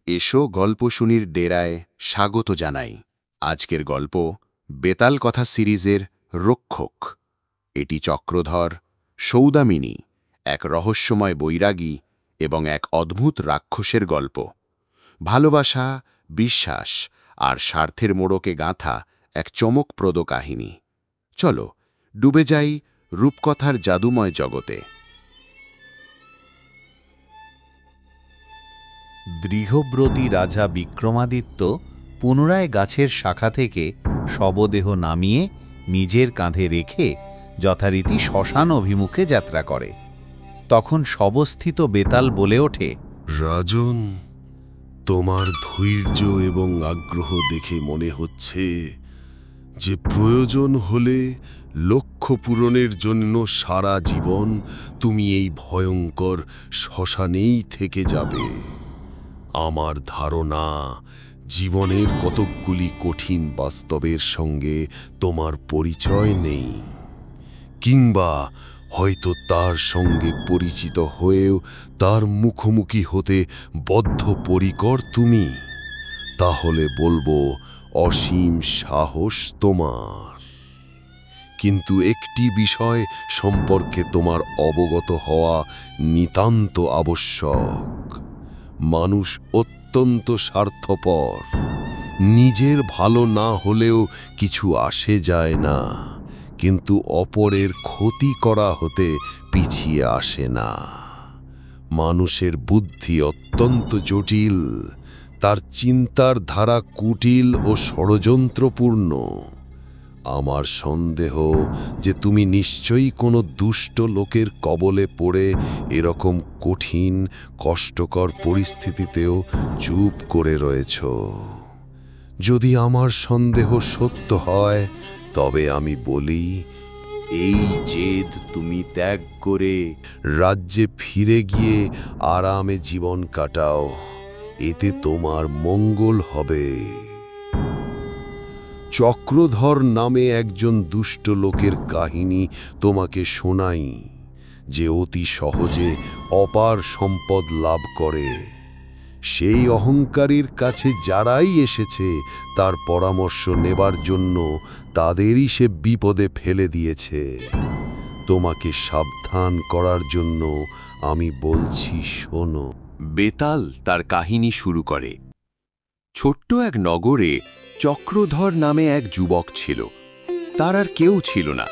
এসো গল্প শুনির ডেরায় স্বাগত জানাই। আজকের গল্প বেতাল কথা সিরিজের রক্ষক। এটি চক্রধর, সৌদামিনী, এক রহস্যময় বৈরাগী এবং এক অদ্ভুত রাক্ষসের গল্প। ভালোবাসা, বিশ্বাস আর স্বার্থের মোড়কে গাঁথা এক চমকপ্রদ কাহিনী। চলো ডুবে যাই রূপকথার জাদুময় জগতে। দৃঢ়ব্রতী রাজা বিক্রমাদিত্য পুনরায় গাছের শাখা থেকে শবদেহ নামিয়ে নিজের কাঁধে রেখে যথারীতি শ্মশান অভিমুখে যাত্রা করে। তখন শবস্থিত বেতাল বলে ওঠে, রাজন, তোমার ধৈর্য এবং আগ্রহ দেখে মনে হচ্ছে যে প্রয়োজন হলে লক্ষ্য পূরণের জন্য সারা জীবন তুমি এই ভয়ঙ্কর শ্মশানেই থেকে যাবে। আমার ধারণা, জীবনের কতকগুলি কঠিন বাস্তবের সঙ্গে তোমার পরিচয় নেই, কিংবা হয়তো তার সঙ্গে পরিচিত হয়েও তার মুখোমুখি হতে বদ্ধপরিকর তুমি। তাহলে বলবো, অসীম সাহস তোমার। কিন্তু একটি বিষয় সম্পর্কে তোমার অবগত হওয়া নিতান্ত আবশ্যক। মানুষ অত্যন্ত স্বার্থপর। নিজের ভালো না হলেও কিছু আসে যায় না, কিন্তু অপরের ক্ষতি করা হতে পিছিয়ে আসে না। মানুষের বুদ্ধি অত্যন্ত জটিল, তার চিন্তার ধারা কুটিল ও ষড়যন্ত্রপূর্ণ। আমার সন্দেহ যে তুমি নিশ্চয়ই কোনো দুষ্ট লোকের কবলে পড়ে এরকম কঠিন কষ্টকর পরিস্থিতিতেও চুপ করে রয়েছ। যদি আমার সন্দেহ সত্য হয়, তবে আমি বলি, এই জেদ তুমি ত্যাগ করে রাজ্যে ফিরে গিয়ে আরামে জীবন কাটাও। এতে তোমার মঙ্গল হবে। চক্রধর নামে একজন দুষ্ট লোকের কাহিনী তোমাকে শোনাই, যে অতি সহজে অপার সম্পদ লাভ করে। সেই অহংকারীর কাছে যারাই এসেছে তার পরামর্শ নেবার জন্য তাদেরই সে বিপদে ফেলে দিয়েছে। তোমাকে সাবধান করার জন্য আমি বলছি, শোনো। বেতাল তার কাহিনী শুরু করে। ছোট্ট এক নগরে চক্রধর নামে এক যুবক ছিল। তার আর কেউ ছিল না।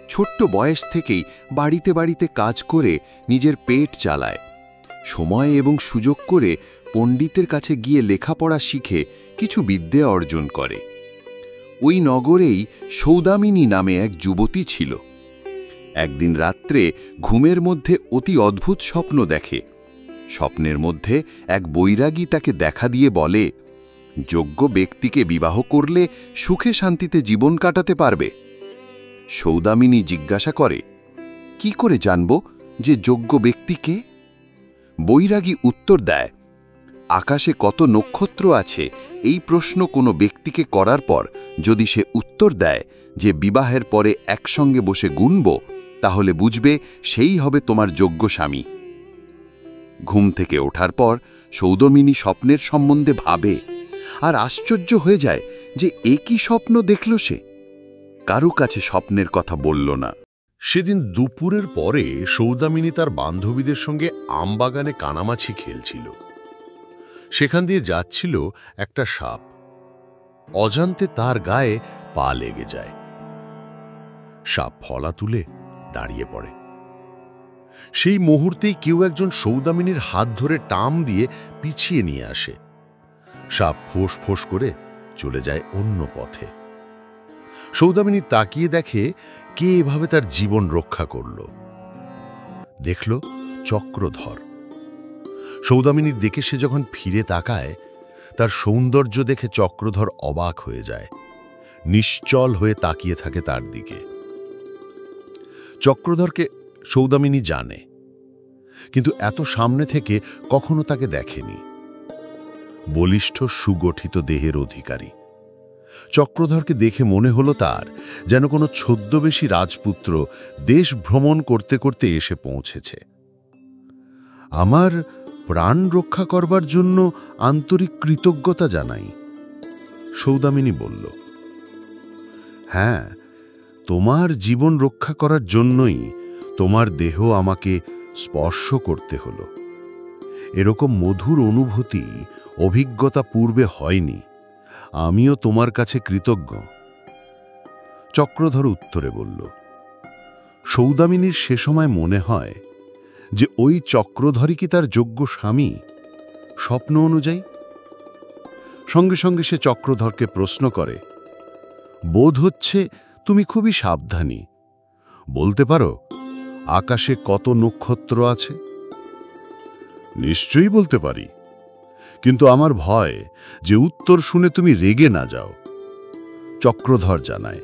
ছোট্ট বয়স থেকেই বাড়িতে বাড়িতে কাজ করে নিজের পেট চালায়। সময় এবং সুযোগ করে পণ্ডিতের কাছে গিয়ে লেখাপড়া শিখে কিছু বিদ্যে অর্জন করে। ওই নগরেই সৌদামিনী নামে এক যুবতী ছিল। একদিন রাত্রে ঘুমের মধ্যে অতি অদ্ভুত স্বপ্ন দেখে। স্বপ্নের মধ্যে এক বৈরাগী তাকে দেখা দিয়ে বলে, যোগ্য ব্যক্তিকে বিবাহ করলে সুখে শান্তিতে জীবন কাটাতে পারবে। সৌদামিনী জিজ্ঞাসা করে, কি করে জানব যে যোগ্য ব্যক্তি কে? বৈরাগী উত্তর দেয়, আকাশে কত নক্ষত্র আছে এই প্রশ্ন কোনো ব্যক্তিকে করার পর যদি সে উত্তর দেয় যে বিবাহের পরে একসঙ্গে বসে গুনব, তাহলে বুঝবে সেই হবে তোমার যোগ্য স্বামী। ঘুম থেকে ওঠার পর সৌদামিনী স্বপ্নের সম্বন্ধে ভাবে আর আশ্চর্য হয়ে যায় যে একই স্বপ্ন দেখল সে। কারো কাছে স্বপ্নের কথা বলল না। সেদিন দুপুরের পরে সৌদামিনী তার বান্ধবীদের সঙ্গে আমবাগানে কানামাছি খেলছিল। সেখান দিয়ে যাচ্ছিল একটা সাপ। অজান্তে তার গায়ে পা লেগে যায়। সাপ ফলা তুলে দাঁড়িয়ে পড়ে। সেই মুহূর্তেই কেউ একজন সৌদামিনীর হাত ধরে টাম দিয়ে পিছিয়ে নিয়ে আসে। সাপ ফোঁস ফোঁস করে চলে যায় অন্য পথে। সৌদামিনী তাকিয়ে দেখে কে এভাবে তার জীবন রক্ষা করল। দেখল চক্রধর। সৌদামিনীর দিকে সে যখন ফিরে তাকায়, তার সৌন্দর্য দেখে চক্রধর অবাক হয়ে যায়। নিশ্চল হয়ে তাকিয়ে থাকে তার দিকে। চক্রধরকে সৌদামিনী জানে, কিন্তু এত সামনে থেকে কখনো তাকে দেখেনি। বলিষ্ঠ সুগঠিত দেহের অধিকারী। চক্রধরকে দেখে মনে হলো তার যেন কোনো ছদ্মবেশী রাজপুত্র দেশ ভ্রমণ করতে করতে এসে পৌঁছেছে। আমার প্রাণ রক্ষা করবার জন্য আন্তরিক কৃতজ্ঞতা জানাই। সৌদামিনী বলল, হ্যাঁ, তোমার জীবন রক্ষা করার জন্যই তোমার দেহ আমাকে স্পর্শ করতে হলো। এরকম মধুর অনুভূতি অভিজ্ঞতা পূর্বে হয়নি। আমিও তোমার কাছে কৃতজ্ঞ। চক্রধর উত্তরে বলল, সৌদামিনীর সে সময় মনে হয় যে ওই চক্রধরই কি তার যোগ্য স্বামী, স্বপ্ন অনুযায়ী। সঙ্গে সঙ্গে সে চক্রধরকে প্রশ্ন করে, বোধ হচ্ছে তুমি খুবই সাবধানী। বলতে পারো আকাশে কত নক্ষত্র আছে? নিশ্চয়ই বলতে পারি, কিন্তু আমার ভয় যে উত্তর শুনে তুমি রেগে না যাও। চক্রধর জানায়,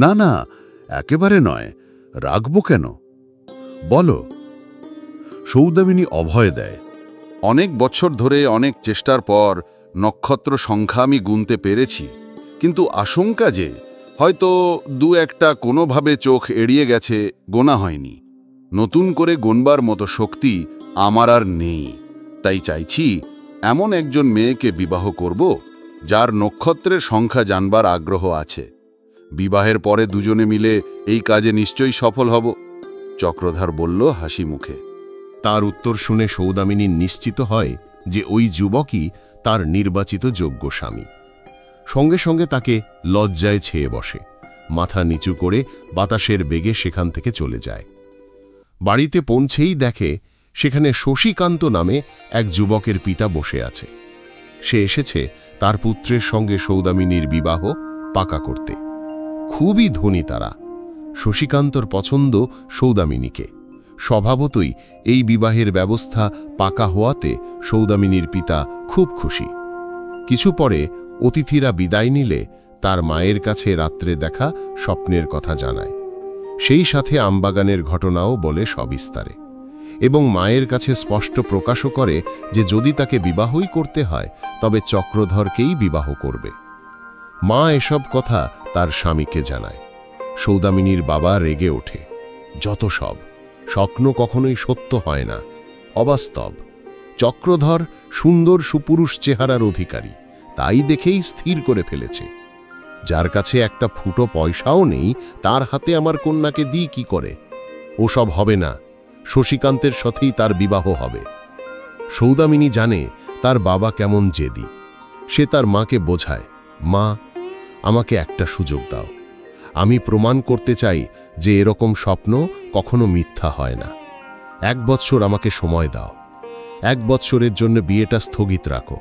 না না, একেবারে নয়, রাখবো কেন, বলো। সৌদামিনী অভয় দেয়, অনেক বছর ধরে অনেক চেষ্টার পর নক্ষত্র সংখ্যা আমি গুনতে পেরেছি, কিন্তু আশঙ্কা যে হয়তো দু একটা কোনোভাবে চোখ এড়িয়ে গেছে, গোনা হয়নি। নতুন করে গুনবার মতো শক্তি আমার আর নেই। তাই চাইছি এমন একজন মেয়েকে বিবাহ করব যার নক্ষত্রের সংখ্যা জানবার আগ্রহ আছে। বিবাহের পরে দুজনে মিলে এই কাজে নিশ্চয়ই সফল হব। চক্রধর বলল হাসি মুখে। তার উত্তর শুনে সৌদামিনী নিশ্চিত হয় যে ওই যুবকই তার নির্বাচিত যোগ্য স্বামী। সঙ্গে সঙ্গে তাকে লজ্জায় ছেয়ে বসে, মাথা নিচু করে বাতাসের বেগে সেখান থেকে চলে যায়। বাড়িতে পৌঁছেই দেখে সেখানে শশীকান্ত নামে এক যুবকের পিতা বসে আছে। সে এসেছে তার পুত্রের সঙ্গে সৌদামিনীর বিবাহ পাকা করতে। খুবই ধনী তারা। শশীকান্তর পছন্দ সৌদামিনীকে। স্বভাবতই এই বিবাহের ব্যবস্থা পাকা হওয়াতে সৌদামিনীর পিতা খুব খুশি। কিছু পরে অতিথিরা বিদায় নিলে তার মায়ের কাছে রাত্রে দেখা স্বপ্নের কথা জানায়। সেই সাথে আমবাগানের ঘটনাও বলে সবিস্তারে, এবং মায়ের কাছে স্পষ্ট প্রকাশও করে যে যদি তাকে বিবাহই করতে হয় তবে চক্রধরকেই বিবাহ করবে। মা এসব কথা তার স্বামীকে জানায়। সৌদামিনীর বাবা রেগে ওঠে। যত সব স্বপ্ন কখনোই সত্য হয় না, অবাস্তব। চক্রধর সুন্দর সুপুরুষ চেহারার অধিকারী, তাই দেখেই স্থির করে ফেলেছে। যার কাছে একটা ফুটো পয়সাও নেই তার হাতে আমার কন্যাকে দিই কি করে? ওসব হবে না, শশীকান্তের সাথেই তার বিবাহ হবে। সৌদামিনী জানে তার বাবা কেমন জেদি। সে তার মাকে বোঝায়, মা, আমাকে একটা সুযোগ দাও। আমি প্রমাণ করতে চাই যে এরকম স্বপ্ন কখনো মিথ্যা হয় না। 1 বৎসর আমাকে সময় দাও। 1 বৎসরের জন্য বিয়েটা স্থগিত রাখো।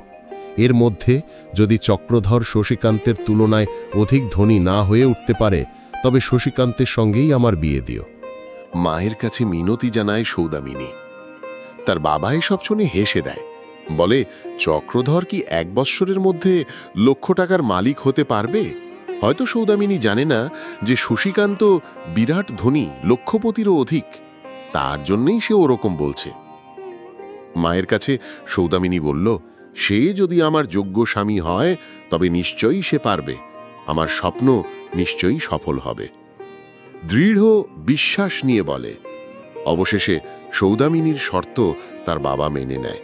এর মধ্যে যদি চক্রধর শশীকান্তের তুলনায় অধিক ধনী না হয়ে উঠতে পারে তবে শশীকান্তের সঙ্গেই আমার বিয়ে দিও। মায়ের কাছে মিনতি জানায় সৌদামিনী। তার বাবা এসব শুনে হেসে দেয়, বলে, চক্রধর কি 1 বৎসরের মধ্যে লক্ষ টাকার মালিক হতে পারবে? হয়তো সৌদামিনী জানে না যে শশীকান্ত বিরাট ধনী, লক্ষপতিরও অধিক। তার জন্যই সে ওরকম বলছে। মায়ের কাছে সৌদামিনী বলল, সে যদি আমার যোগ্য স্বামী হয় তবে নিশ্চয়ই সে পারবে। আমার স্বপ্ন নিশ্চয়ই সফল হবে। দৃঢ় বিশ্বাস নিয়ে বলে। অবশেষে সৌদামিনীর শর্ত তার বাবা মেনে নেয়।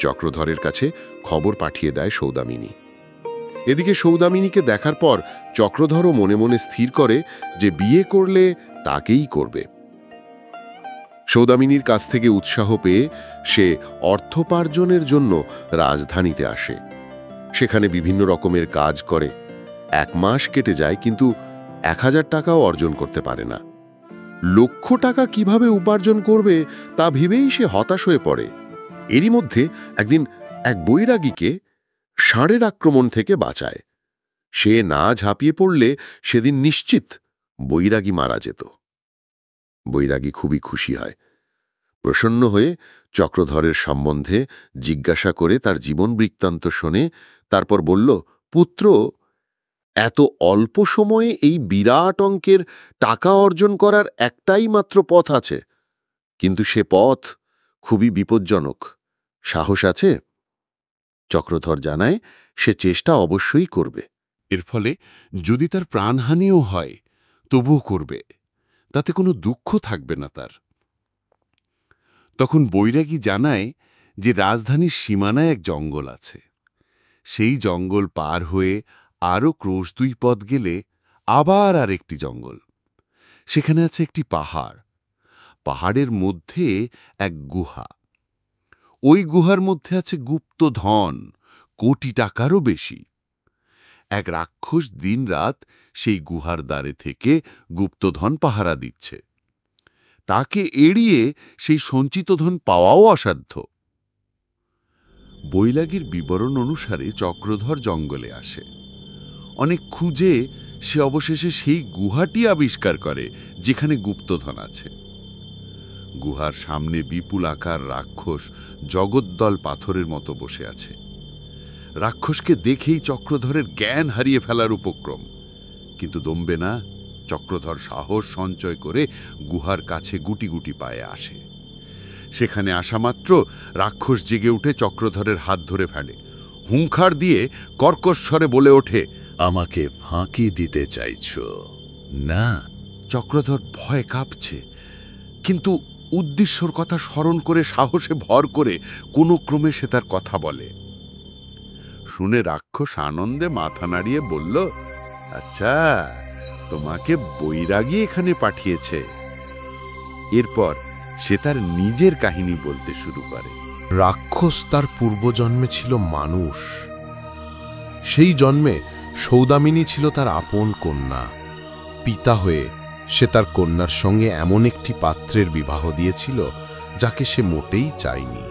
চক্রধরের কাছে খবর পাঠিয়ে দেয় সৌদামিনী। এদিকে সৌদামিনীকে দেখার পর চক্রধরও মনে মনে স্থির করে যে বিয়ে করলে তাকেই করবে। সৌদামিনীর কাছ থেকে উৎসাহ পেয়ে সে অর্থোপার্জনের জন্য রাজধানীতে আসে। সেখানে বিভিন্ন রকমের কাজ করে। 1 মাস কেটে যায়, কিন্তু 1000 টাকাও অর্জন করতে পারে না। লক্ষ টাকা কিভাবে উপার্জন করবে তা ভেবেই সে হতাশ হয়ে পড়ে। এরই মধ্যে একদিন এক বৈরাগীকে ষাঁড়ের আক্রমণ থেকে বাঁচায়। সে না ঝাঁপিয়ে পড়লে সেদিন নিশ্চিত বৈরাগী মারা যেত। বৈরাগী খুবই খুশি হয়। প্রসন্ন হয়ে চক্রধরের সম্বন্ধে জিজ্ঞাসা করে তার জীবন বৃত্তান্ত শোনে। তারপর বলল, পুত্র, এত অল্প সময়ে এই বিরাট অঙ্কের টাকা অর্জন করার একটাই মাত্র পথ আছে, কিন্তু সে পথ খুবই বিপজ্জনক। সাহস আছে? চক্রধর জানায় সে চেষ্টা অবশ্যই করবে। এর ফলে যদি তার প্রাণহানিও হয় তবুও করবে, তাতে কোনো দুঃখ থাকবে না তার। তখন বৈরাগী জানায় যে রাজধানীর সীমানায় এক জঙ্গল আছে। সেই জঙ্গল পার হয়ে আরও ক্রোশ 2 পথ গেলে আবার আরেকটি জঙ্গল। সেখানে আছে একটি পাহাড়। পাহাড়ের মধ্যে এক গুহা। ওই গুহার মধ্যে আছে গুপ্ত ধন, কোটি টাকারও বেশি। এক রাক্ষস দিনরাত সেই গুহার দ্বারে থেকে গুপ্তধন পাহারা দিচ্ছে। তাকে এড়িয়ে সেই সঞ্চিত ধন পাওয়াও অসাধ্য। বৈরাগীর বিবরণ অনুসারে চক্রধর জঙ্গলে আসে। অনেক খুঁজে সে অবশেষে সেই গুহাটি আবিষ্কার করে যেখানে গুপ্তধন আছে। গুহার সামনে বিপুল আকার রাক্ষস জগদ্দল পাথরের মতো বসে আছে। রাক্ষসকে দেখেই চক্রধরের জ্ঞান হারিয়ে ফেলার উপক্রম, কিন্তু দমবে না। চক্রধর সাহস সঞ্চয় করে গুহার কাছে গুটি গুটি পায়ে আসে। সেখানে আসা মাত্র রাক্ষস জেগে উঠে চক্রধরের হাত ধরে ফেলে। হুঙ্কার দিয়ে কর্কশ স্বরে বলে ওঠে, আমাকে ফাঁকি দিতে চাইছ না? চক্রধর ভয়ে কাঁপছে, কিন্তু উদ্দেশ্যর কথা স্মরণ করে সাহসে ভর করে কোনো ক্রমে সে তার কথা বলে। শুনে রাক্ষস আনন্দে মাথা নাড়িয়ে বলল, আচ্ছা, তোমাকে বৈরাগী এখানে পাঠিয়েছে। এরপর সে তার নিজের কাহিনী বলতে শুরু করে। রাক্ষস তার পূর্বজন্মে ছিল মানুষ। সেই জন্মে সৌদামিনী ছিল তার আপন কন্যা। পিতা হয়ে সে তার কন্যার সঙ্গে এমন একটি পাত্রের বিবাহ দিয়েছিল যাকে সে মোটেই চায়নি,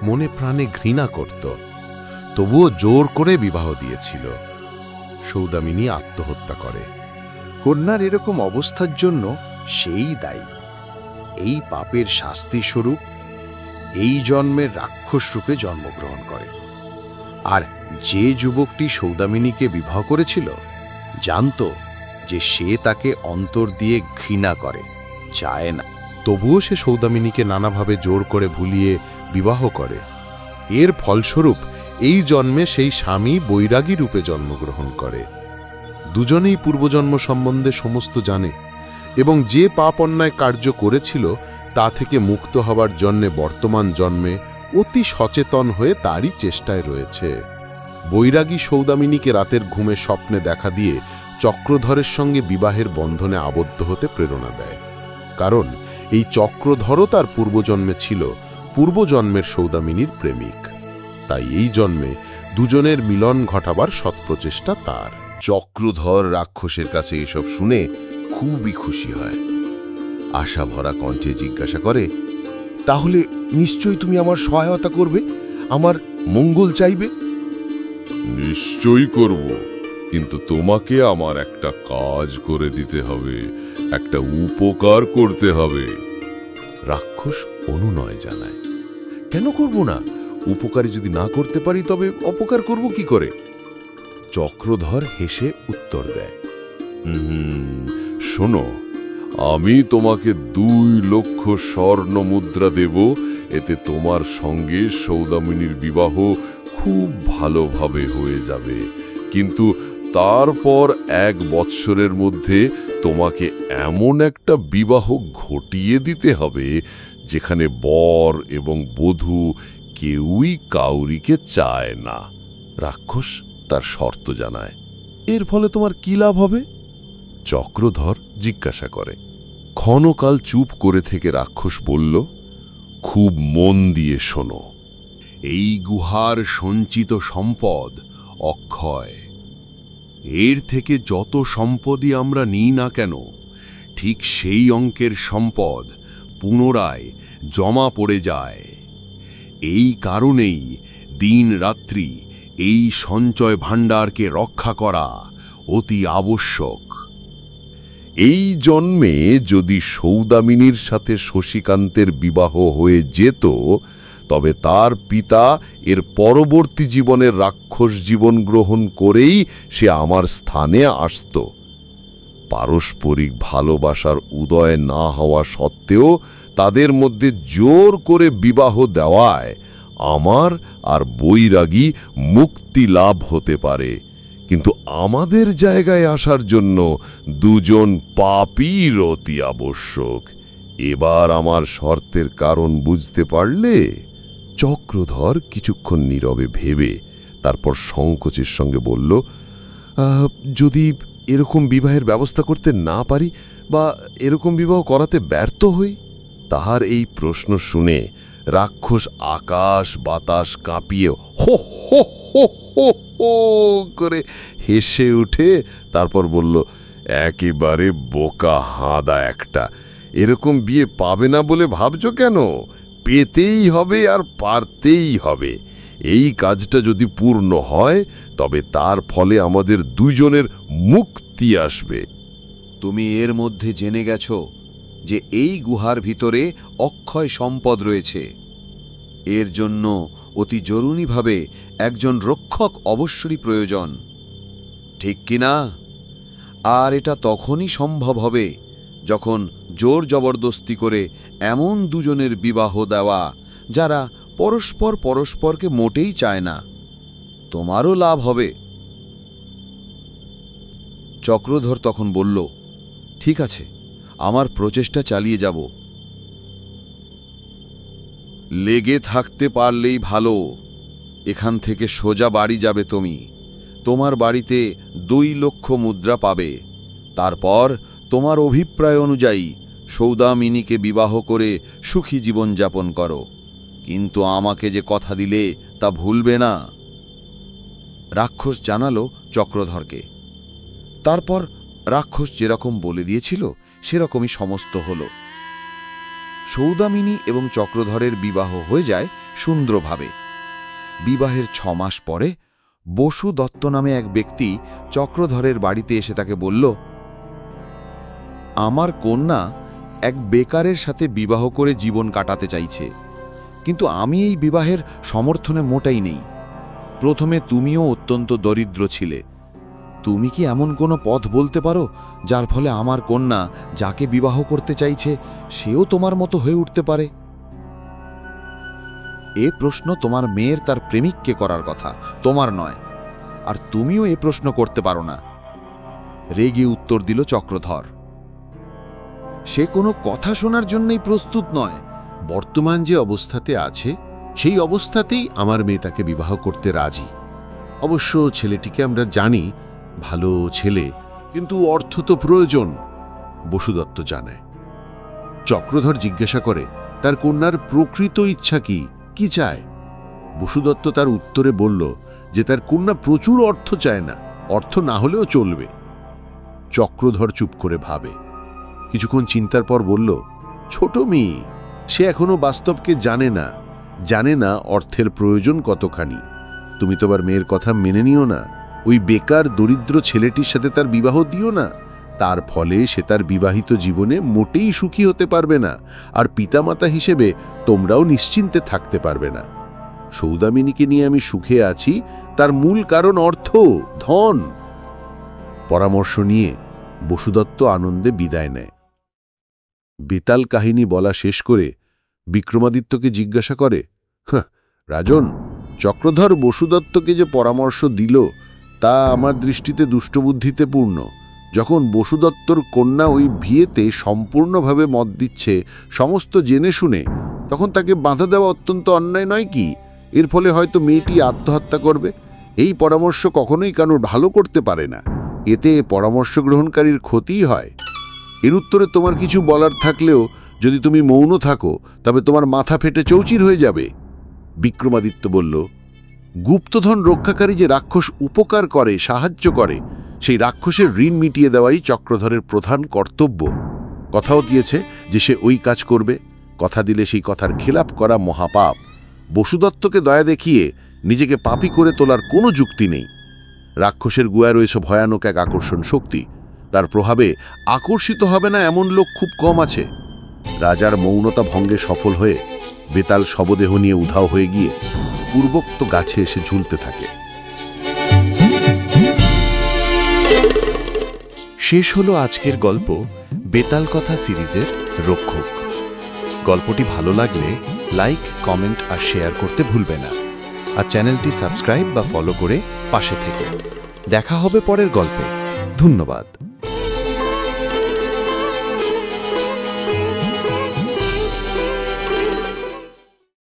মনে প্রাণে ঘৃণা করত। তবুও জোর করে বিবাহ দিয়েছিল। সৌদামিনী আত্মহত্যা করে। কন্যার এরকম অবস্থার জন্য সেই দায়ী। এই পাপের শাস্তি স্বরূপ এই জন্মের রাক্ষস রূপে জন্মগ্রহণ করে। আর যে যুবকটি সৌদামিনীকে বিবাহ করেছিল জানত যে সে তাকে অন্তর দিয়ে ঘৃণা করে, চায় না। তবুও সে সৌদামিনীকে নানাভাবে জোর করে ভুলিয়ে বিবাহ করে। এর ফলস্বরূপ এই জন্মে সেই স্বামী বৈরাগী রূপে জন্মগ্রহণ করে। দুজনেই পূর্বজন্ম সম্বন্ধে সমস্ত জানে এবং যে পাপ অন্যায় কার্য করেছিল তা থেকে মুক্ত হবার জন্যে বর্তমান জন্মে অতি সচেতন হয়ে তারই চেষ্টায় রয়েছে। বৈরাগী সৌদামিনীকে রাতের ঘুমে স্বপ্নে দেখা দিয়ে চক্রধরের সঙ্গে বিবাহের বন্ধনে আবদ্ধ হতে প্রেরণা দেয়। কারণ এই চক্রধরও তার পূর্বজন্মে ছিল পূর্বজন্মের সৌদামিনীর প্রেমিক। তাই এই জন্মে দুজনের মিলন ঘটাবার সৎপ্রচেষ্টা তার। চক্রধর রাক্ষসের কাছে এসব শুনে খুবই খুশি হয়। আশা ভরা কণ্ঠে জিজ্ঞাসা করে, তাহলে নিশ্চয়ই তুমি আমার সহায়তা করবে, আমার মঙ্গল চাইবে? নিশ্চয়ই করব, কিন্তু তোমাকে আমার একটা কাজ করে দিতে হবে, একটা উপকার করতে হবে। রাক্ষস অনুনয় জানায়, কেন করব না? উপকারী যদি না করতে পারি তবে অপকার করব কি করে? চক্রধর হেসে উত্তর দেয়, শোনো, আমি তোমাকে 2 লক্ষ স্বর্ণ মুদ্রা দেব। এতে তোমার সঙ্গে সৌদামিনীর বিবাহ খুব ভালোভাবে হয়ে যাবে, কিন্তু তারপর 1 বৎসরের মধ্যে তোমাকে এমন একটা বিবাহ ঘটিয়ে দিতে হবে যেখানে বর এবং বধূ কেউই কাউরিকে চায় না। রাক্ষস তার শর্ত জানায়। এর ফলে তোমার কি লাভ হবে? চক্রধর জিজ্ঞাসা করে। ক্ষণকাল চুপ করে থেকে রাক্ষস বলল, খুব মন দিয়ে শোনো। এই গুহার সঞ্চিত সম্পদ অক্ষয়। এর থেকে যত সম্পদই আমরা নিই না কেন, ঠিক সেই অঙ্কের সম্পদ পুনরায় জমা পড়ে যায়। এই কারণেই দিন রাত্রি এই সঞ্চয় ভাণ্ডারকে রক্ষা করা অতি আবশ্যক। এই জন্মে যদি সৌদামিনীর সাথে শশীকান্তের বিবাহ হয়ে যেত, তবে তার পিতা এর পরবর্তী জীবনের রাক্ষস জীবন গ্রহণ করেই সে আমার স্থানে আসত। পারস্পরিক ভালোবাসার উদয় না হওয়া সত্ত্বেও তাদের মধ্যে জোর করে বিবাহ দেওয়ায় আমার আর বৈরাগী মুক্তি লাভ হতে পারে, কিন্তু আমাদের জায়গায় আসার জন্য 2 জন পাপীর অতি আবশ্যক। এবার আমার শর্তের কারণ বুঝতে পারলে? চক্রধর কিছুক্ষণ নীরবে ভেবে তারপর সংকোচের সঙ্গে বলল, যদি এরকম বিবাহের ব্যবস্থা করতে না পারি বা এরকম বিবাহ করাতে ব্যর্থ হই? তাহার এই প্রশ্ন শুনে রাক্ষস আকাশ বাতাস কাঁপিয়ে হো হো হো হো হো করে হেসে উঠে তারপর বলল, একেবারে বোকা হাঁদা একটা, এরকম বিয়ে পাবে না বলে ভাবছো কেন? পেতেই হবে আর পারতেই হবে। এই কাজটা যদি পূর্ণ হয় তবে তার ফলে আমাদের দুজনের মুক্তি আসবে। তুমি এর মধ্যে জেনে গেছ যে এই গুহার ভিতরে অক্ষয় সম্পদ রয়েছে। এর জন্য অতি জরুরিভাবে একজন রক্ষক অবশ্যই প্রয়োজন, ঠিক কি না? আর এটা তখনই সম্ভব হবে যখন জোর জবরদস্তি করে এমন দুজনের বিবাহ দেওয়া যারা পরস্পর পরস্পরকে মোটেই চায় না। তোমারও লাভ হবে। চক্রধর তখন বলল, ঠিক আছে, আমার প্রচেষ্টা চালিয়ে যাব। লেগে থাকতে পারলেই ভালো। এখান থেকে সোজা বাড়ি যাবে তুমি। তোমার বাড়িতে 2 লক্ষ মুদ্রা পাবে। তারপর তোমার অভিপ্রায় অনুযায়ী সৌদামিনীকে বিবাহ করে সুখী জীবন যাপন করো, কিন্তু আমাকে যে কথা দিলে তা ভুলবে না। রাক্ষস জানালো চক্রধরকে। তারপর রাক্ষস যেরকম বলে দিয়েছিল সেরকমই সমস্ত হল। সৌদামিনী এবং চক্রধরের বিবাহ হয়ে যায় সুন্দরভাবে। বিবাহের 6 মাস পরে বসু দত্ত নামে এক ব্যক্তি চক্রধরের বাড়িতে এসে তাকে বলল, আমার কন্যা এক বেকারের সাথে বিবাহ করে জীবন কাটাতে চাইছে, কিন্তু আমি এই বিবাহের সমর্থনে মোটেই নেই। প্রথমে তুমিও অত্যন্ত দরিদ্র ছিলে। তুমি কি এমন কোনো পথ বলতে পারো যার ফলে আমার কন্যা যাকে বিবাহ করতে চাইছে সেও তোমার মতো হয়ে উঠতে পারে? এ প্রশ্ন তোমার মেয়ের তার প্রেমিককে করার কথা, তোমার নয়। আর তুমিও এ প্রশ্ন করতে পারো না। রেগে উত্তর দিল চক্রধর। সে কোনো কথা শোনার জন্যই প্রস্তুত নয়। বর্তমান যে অবস্থাতে আছে সেই অবস্থাতেই আমার মেয়ে তাকে বিবাহ করতে রাজি। অবশ্য ছেলেটিকে আমরা জানি ভালো ছেলে, কিন্তু অর্থ তো প্রয়োজন, বসুদত্ত জানায়। চক্রধর জিজ্ঞাসা করে তার কন্যার প্রকৃত ইচ্ছা কি, কি চায়? বসুদত্ত তার উত্তরে বলল যে তার কন্যা প্রচুর অর্থ চায় না, অর্থ না হলেও চলবে। চক্রধর চুপ করে ভাবে। কিছুক্ষণ চিন্তার পর বলল, ছোট মেয়ে, সে এখনো বাস্তবকে জানে না অর্থের প্রয়োজন কতখানি। তুমি তোমার মেয়ের কথা মেনে নিও না। ওই বেকার দরিদ্র ছেলেটির সাথে তার বিবাহ দিও না। তার ফলে সে তার বিবাহিত জীবনে মোটেই সুখী হতে পারবে না, আর পিতামাতা হিসেবে তোমরাও নিশ্চিন্তে থাকতে পারবে না। সৌদামিনীকে নিয়ে আমি সুখে আছি, তার মূল কারণ অর্থ, ধন। পরামর্শ নিয়ে বসুদত্ত আনন্দে বিদায় নেয়। বেতাল কাহিনী বলা শেষ করে বিক্রমাদিত্যকে জিজ্ঞাসা করে, রাজন, চক্রধর বসুদত্তকে যে পরামর্শ দিল তা আমার দৃষ্টিতে দুষ্টবুদ্ধিতে পূর্ণ। যখন বসুদত্তর কন্যা ওই বিয়েতে সম্পূর্ণভাবে মত দিচ্ছে সমস্ত জেনে শুনে, তখন তাকে বাধা দেওয়া অত্যন্ত অন্যায় নয় কি? এর ফলে হয়তো মেয়েটি আত্মহত্যা করবে। এই পরামর্শ কখনোই কারোর ভালো করতে পারে না। এতে পরামর্শ গ্রহণকারীর ক্ষতিই হয়। এর উত্তরে তোমার কিছু বলার থাকলেও যদি তুমি মৌন থাকো তবে তোমার মাথা ফেটে চৌচির হয়ে যাবে। বিক্রমাদিত্য বলল, গুপ্তধন রক্ষাকারী যে রাক্ষস উপকার করে, সাহায্য করে, সেই রাক্ষসের ঋণ মিটিয়ে দেওয়াই চক্রধরের প্রধান কর্তব্য। কথাও দিয়েছে যে সে ওই কাজ করবে। কথা দিলে সেই কথার খেলাপ করা মহাপাপ। বসুদত্তকে দয়া দেখিয়ে নিজেকে পাপী করে তোলার কোনো যুক্তি নেই। রাক্ষসের গুয়ায় রয়েছে ভয়ানক এক আকর্ষণ শক্তি। তার প্রভাবে আকর্ষিত হবে না এমন লোক খুব কম আছে। রাজার মৌনতা ভঙ্গে সফল হয়ে বেতাল শবদেহ নিয়ে উধাও হয়ে গিয়ে পূর্বোক্ত গাছে এসে ঝুলতে থাকে। শেষ হলো আজকের গল্প বেতাল কথা সিরিজের রক্ষক। গল্পটি ভালো লাগলে লাইক, কমেন্ট আর শেয়ার করতে ভুলবে না। আর চ্যানেলটি সাবস্ক্রাইব বা ফলো করে পাশে থেকো। দেখা হবে পরের গল্পে। ধন্যবাদ।